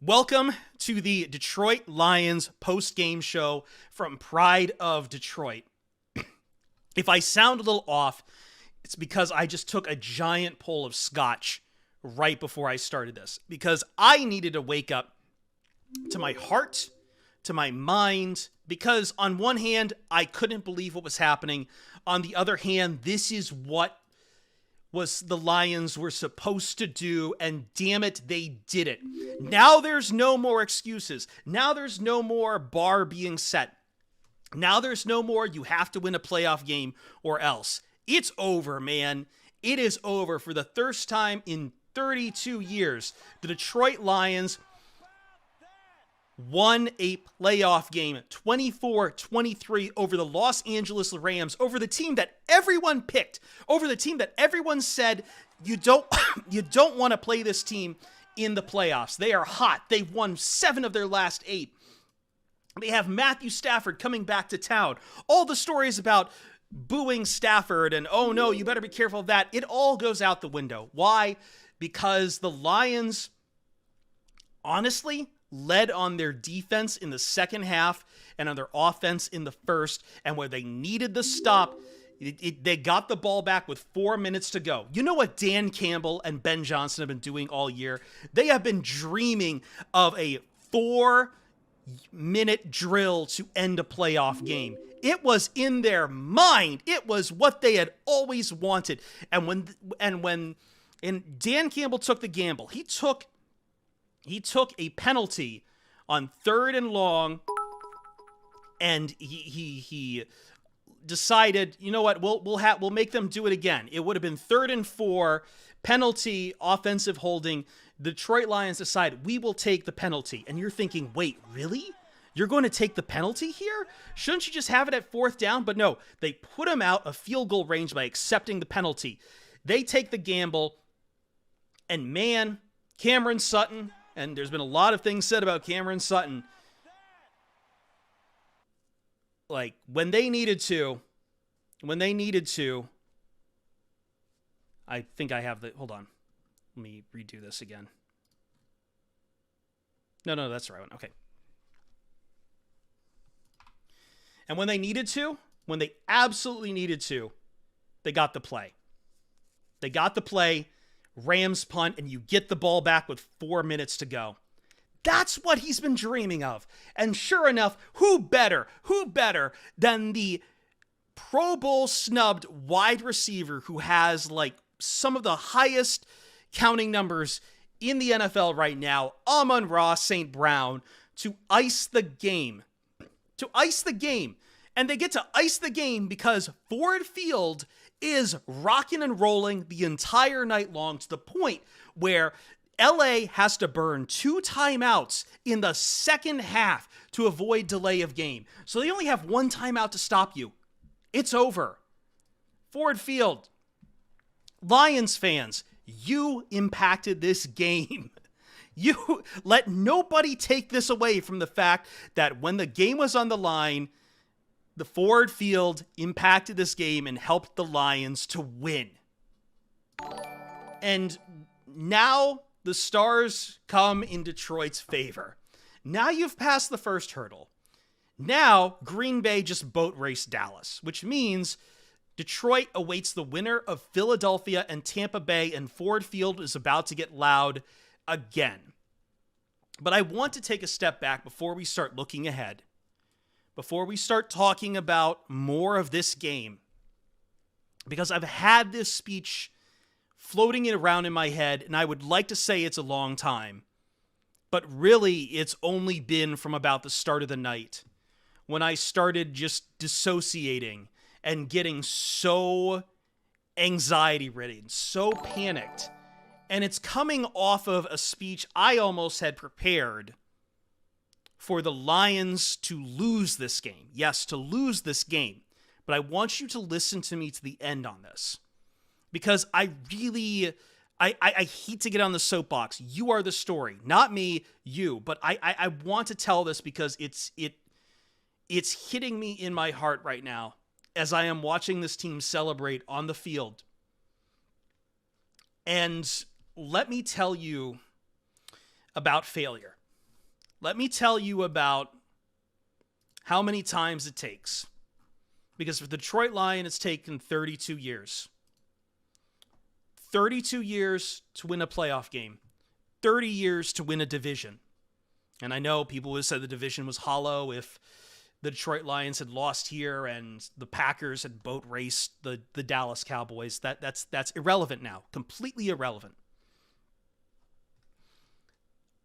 Welcome to the Detroit Lions post-game show from Pride of Detroit. If I sound a little off, it's because I just took a giant pull of scotch right before I started this, because I needed to wake up to my heart, to my mind, because on one hand, I couldn't believe what was happening. On the other hand, this is what the Lions were supposed to do, and damn it, they did it. Now there's no more excuses. Now there's no more bar being set. Now there's no more you have to win a playoff game or else. It's over, man. It is over. For the first time in 32 years, the Detroit Lions won a playoff game 24-23 over the Los Angeles Rams, over the team that everyone picked, over the team that everyone said you don't want to play this team in the playoffs. They are hot. They've won 7 of their last 8. They have Matthew Stafford coming back to town. All the stories about booing Stafford and, oh no, you better be careful of that, it all goes out the window. Why? Because the Lions, honestly, led on their defense in the second half and on their offense in the first, and where they needed the stop, they got the ball back with 4 minutes to go. You know what Dan Campbell and Ben Johnson have been doing all year? They have been dreaming of a 4-minute drill to end a playoff game. It was in their mind. It was what they had always wanted. And when Dan Campbell took the gamble, he took a penalty on 3rd and long, and he decided, you know what, we'll make them do it again. It would have been 3rd and 4, penalty, offensive holding. The Detroit Lions decide, we will take the penalty. And you're thinking, wait, really? You're going to take the penalty here? Shouldn't you just have it at 4th down? But no, they put him out of field goal range by accepting the penalty. They take the gamble, and man, Cameron Sutton, and there's been a lot of things said about Cameron Sutton, like, when they needed to, I think I have the, hold on, let me redo this again. No, that's the right one, okay. And when they needed to, when they absolutely needed to, they got the play. They got the play, Rams punt, and you get the ball back with 4 minutes to go. That's what he's been dreaming of. And sure enough, who better than the Pro Bowl snubbed wide receiver who has like some of the highest counting numbers in the NFL right now, Amon-Ra St. Brown, to ice the game. And they get to ice the game because Ford Field is rocking and rolling the entire night long, to the point where LA has to burn 2 timeouts in the second half to avoid delay of game. So they only have 1 timeout to stop you. It's over. Ford Field, Lions fans, you impacted this game. You let nobody take this away from the fact that when the game was on the line, the Ford Field impacted this game and helped the Lions to win. And now the stars come in Detroit's favor. Now you've passed the first hurdle. Now Green Bay just boat raced Dallas, which means Detroit awaits the winner of Philadelphia and Tampa Bay, and Ford Field is about to get loud again. But I want to take a step back before we start looking ahead. Before we start talking about more of this game, because I've had this speech floating it around in my head, and I would like to say it's a long time, but really it's only been from about the start of the night, when I started just dissociating and getting so anxiety-ridden, so panicked. And it's coming off of a speech I almost had prepared for the Lions to lose this game. Yes, to lose this game. But I want you to listen to me to the end on this, because I hate to get on the soapbox. You are the story, not me, you. But I want to tell this because it's hitting me in my heart right now as I am watching this team celebrate on the field. And let me tell you about failure. let me tell you about how many times it takes. Because for the Detroit Lions, it's taken 32 years. 32 years to win a playoff game. 30 years to win a division. And I know people would have said the division was hollow if the Detroit Lions had lost here and the Packers had boat raced the Dallas Cowboys. That's irrelevant now. Completely irrelevant.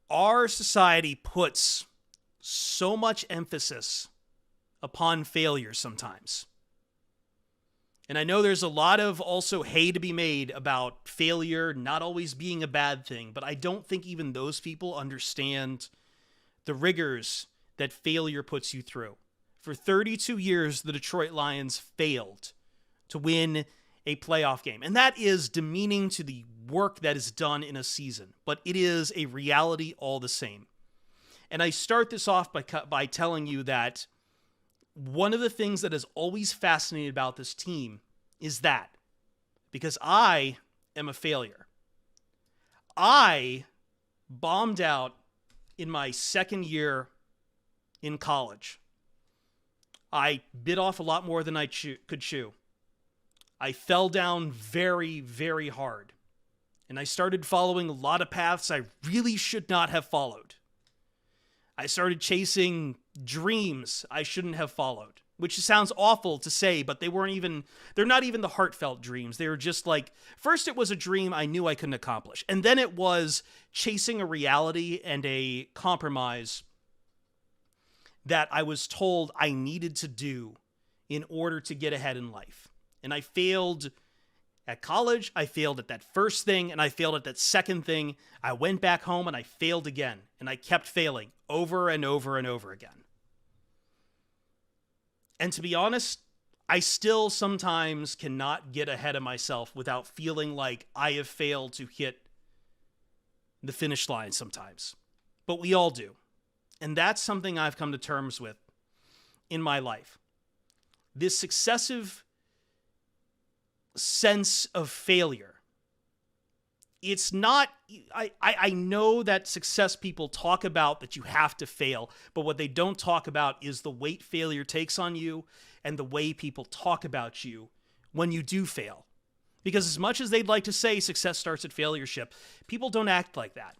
Our society puts so much emphasis upon failure sometimes. And I know there's a lot of also hay to be made about failure not always being a bad thing, but I don't think even those people understand the rigors that failure puts you through. For 32 years, the Detroit Lions failed to win a playoff game. And that is demeaning to the work that is done in a season, but it is a reality all the same. And I start this off by telling you that one of the things that has always fascinated about this team is that because I am a failure. I bombed out in my second year in college. I bit off a lot more than I could chew. I fell down very, very hard. And I started following a lot of paths I really should not have followed. I started chasing dreams I shouldn't have followed, which sounds awful to say, but they're not even the heartfelt dreams. They were just like, first it was a dream I knew I couldn't accomplish. And then it was chasing a reality and a compromise that I was told I needed to do in order to get ahead in life. And I failed at college, I failed at that first thing, and I failed at that second thing. I went back home and I failed again, and I kept failing over and over and over again. And to be honest, I still sometimes cannot get ahead of myself without feeling like I have failed to hit the finish line sometimes. But we all do. And that's something I've come to terms with in my life. This successive sense of failure. It's not, I know that success people talk about that you have to fail, but what they don't talk about is the weight failure takes on you and the way people talk about you when you do fail. Because as much as they'd like to say success starts at failureship, people don't act like that.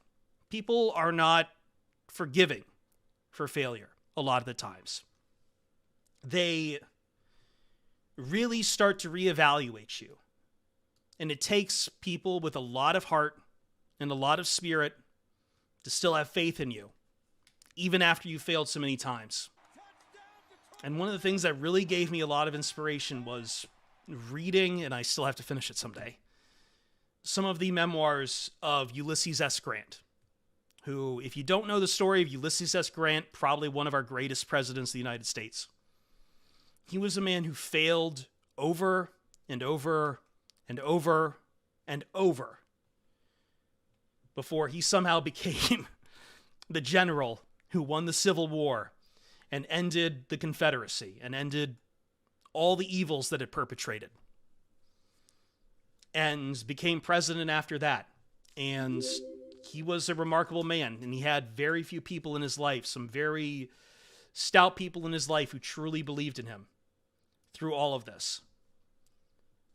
People are not forgiving for failure a lot of the times. They really start to reevaluate you. And it takes people with a lot of heart and a lot of spirit to still have faith in you, even after you failed so many times. And one of the things that really gave me a lot of inspiration was reading, and I still have to finish it someday, some of the memoirs of Ulysses S. Grant, who, if you don't know the story of Ulysses S. Grant, probably one of our greatest presidents of the United States. He was a man who failed over and over and over and over before he somehow became the general who won the Civil War and ended the Confederacy and ended all the evils that it perpetrated. And became president after that. And he was a remarkable man, and he had very few people in his life, some very stout people in his life who truly believed in him through all of this,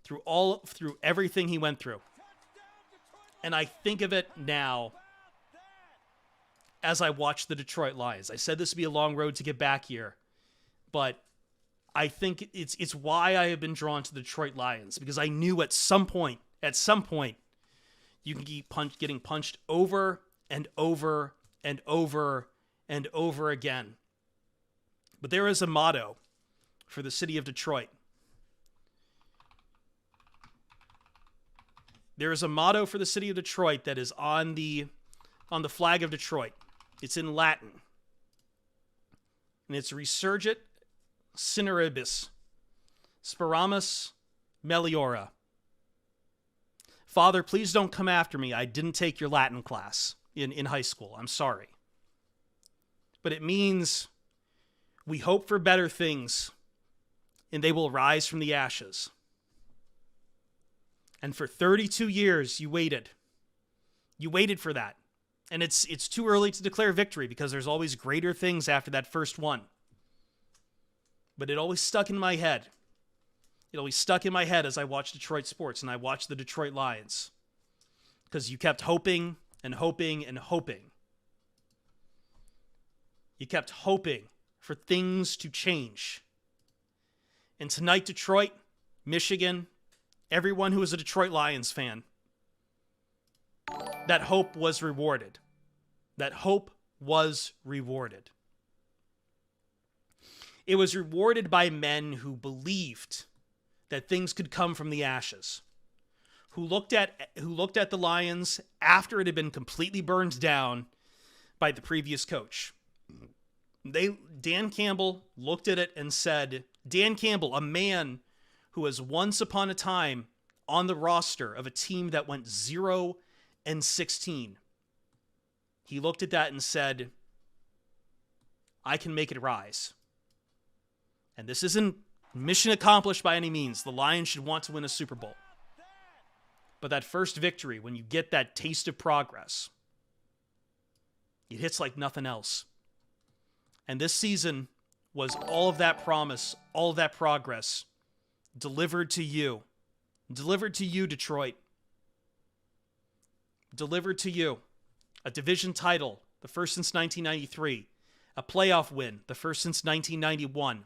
through everything he went through. And I think of it now as I watch the Detroit Lions. I said this would be a long road to get back here, but I think it's why I have been drawn to the Detroit Lions, because I knew at some point, you can keep getting punched over and over and over and over again. But there is a motto for the city of Detroit. There is a motto for the city of Detroit that is on the flag of Detroit. It's in Latin. And it's Resurgit Cineribus Speramus Meliora. Father, please don't come after me. I didn't take your Latin class in high school. I'm sorry. But it means we hope for better things, and they will rise from the ashes. And for 32 years, you waited. You waited for that. And it's too early to declare victory because there's always greater things after that first one. But it always stuck in my head. It always stuck in my head as I watched Detroit sports and I watched the Detroit Lions. Because you kept hoping and hoping and hoping. You kept hoping for things to change. And tonight, Detroit, Michigan, everyone who is a Detroit Lions fan, that hope was rewarded. That hope was rewarded. It was rewarded by men who believed that things could come from the ashes. Who looked at the Lions after it had been completely burned down by the previous coach. Dan Campbell looked at it and said, Dan Campbell, a man who was once upon a time on the roster of a team that went 0-16. He looked at that and said, I can make it rise. And this isn't mission accomplished by any means. The Lions should want to win a Super Bowl. But that first victory, when you get that taste of progress, it hits like nothing else. And this season was all of that promise, all of that progress delivered to you. Delivered to you, Detroit. Delivered to you. A division title, the first since 1993. A playoff win, the first since 1991.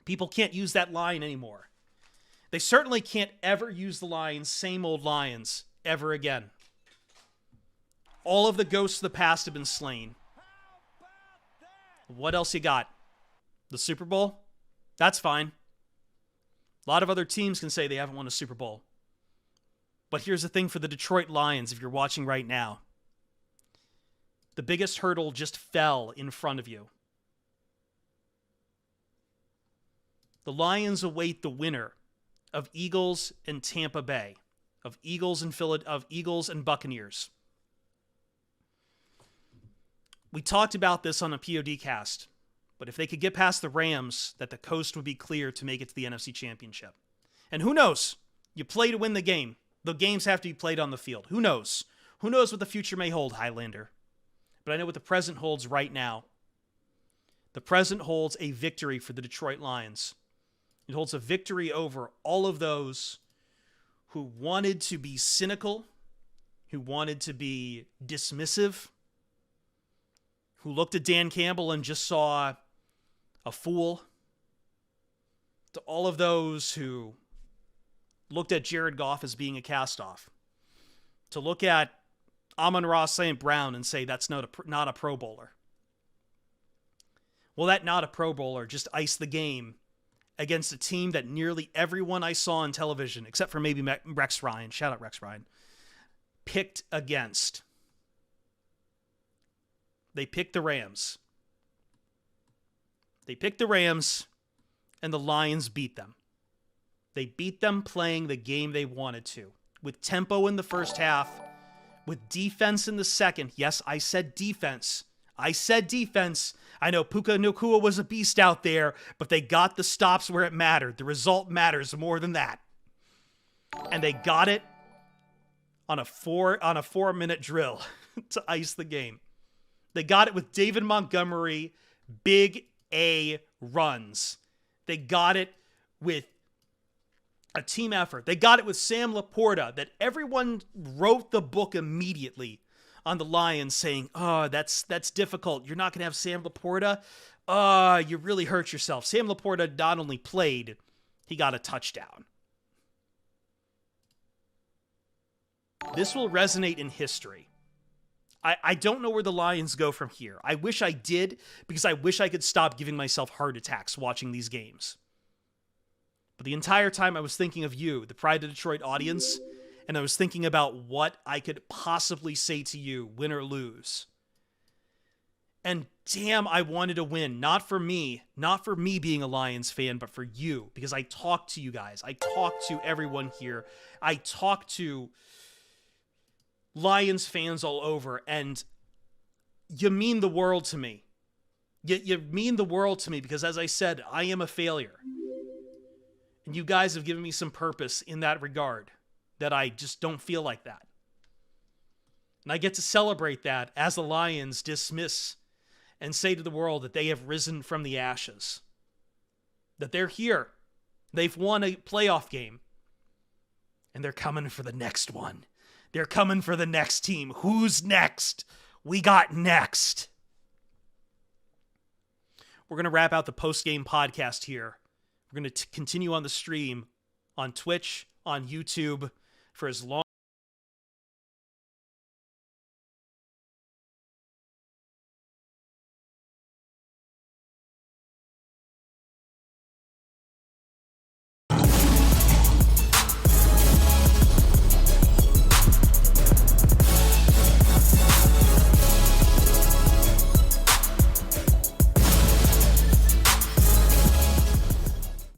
People can't use that line anymore. They certainly can't ever use the Lions, same old Lions, ever again. All of the ghosts of the past have been slain. What else you got? The Super Bowl? That's fine. A lot of other teams can say they haven't won a Super Bowl. But here's the thing for the Detroit Lions, if you're watching right now. The biggest hurdle just fell in front of you. The Lions await the winner of Eagles and Tampa Bay, of Eagles and Buccaneers. We talked about this on a POD cast, but if they could get past the Rams, that the coast would be clear to make it to the NFC Championship. And who knows? You play to win the game. The games have to be played on the field. Who knows? Who knows what the future may hold, Highlander? But I know what the present holds right now. The present holds a victory for the Detroit Lions. It holds a victory over all of those who wanted to be cynical, who wanted to be dismissive, who looked at Dan Campbell and just saw a fool, to all of those who looked at Jared Goff as being a cast-off, to look at Amon-Ra St. Brown and say that's not a Pro Bowler. Well, that not a Pro Bowler just iced the game against a team that nearly everyone I saw on television, except for maybe Rex Ryan, shout out Rex Ryan, picked against. They picked the Rams. They picked the Rams, and the Lions beat them. They beat them playing the game they wanted to, with tempo in the first half, with defense in the second. Yes, I said defense. I said defense. I know Puka Nacua was a beast out there, but they got the stops where it mattered. The result matters more than that. And they got it on a 4-minute drill to ice the game. They got it with David Montgomery, big A runs. They got it with a team effort. They got it with Sam Laporta, that everyone wrote the book immediately on the Lions saying, oh, that's difficult. You're not going to have Sam Laporta? Oh, you really hurt yourself. Sam Laporta not only played, he got a touchdown. This will resonate in history. I don't know where the Lions go from here. I wish I did, because I wish I could stop giving myself heart attacks watching these games. But the entire time I was thinking of you, the Pride of Detroit audience, and I was thinking about what I could possibly say to you, win or lose. And damn, I wanted to win. Not for me being a Lions fan, but for you, because I talked to you guys. I talked to everyone here. I talked to Lions fans all over, and you mean the world to me. You mean the world to me, because as I said, I am a failure. And you guys have given me some purpose in that regard, that I just don't feel like that. And I get to celebrate that as the Lions dismiss and say to the world that they have risen from the ashes. That they're here. They've won a playoff game. And they're coming for the next one. They're coming for the next team. Who's next? We got next. We're going to wrap out the post-game podcast here. We're going to continue on the stream on Twitch, on YouTube for as long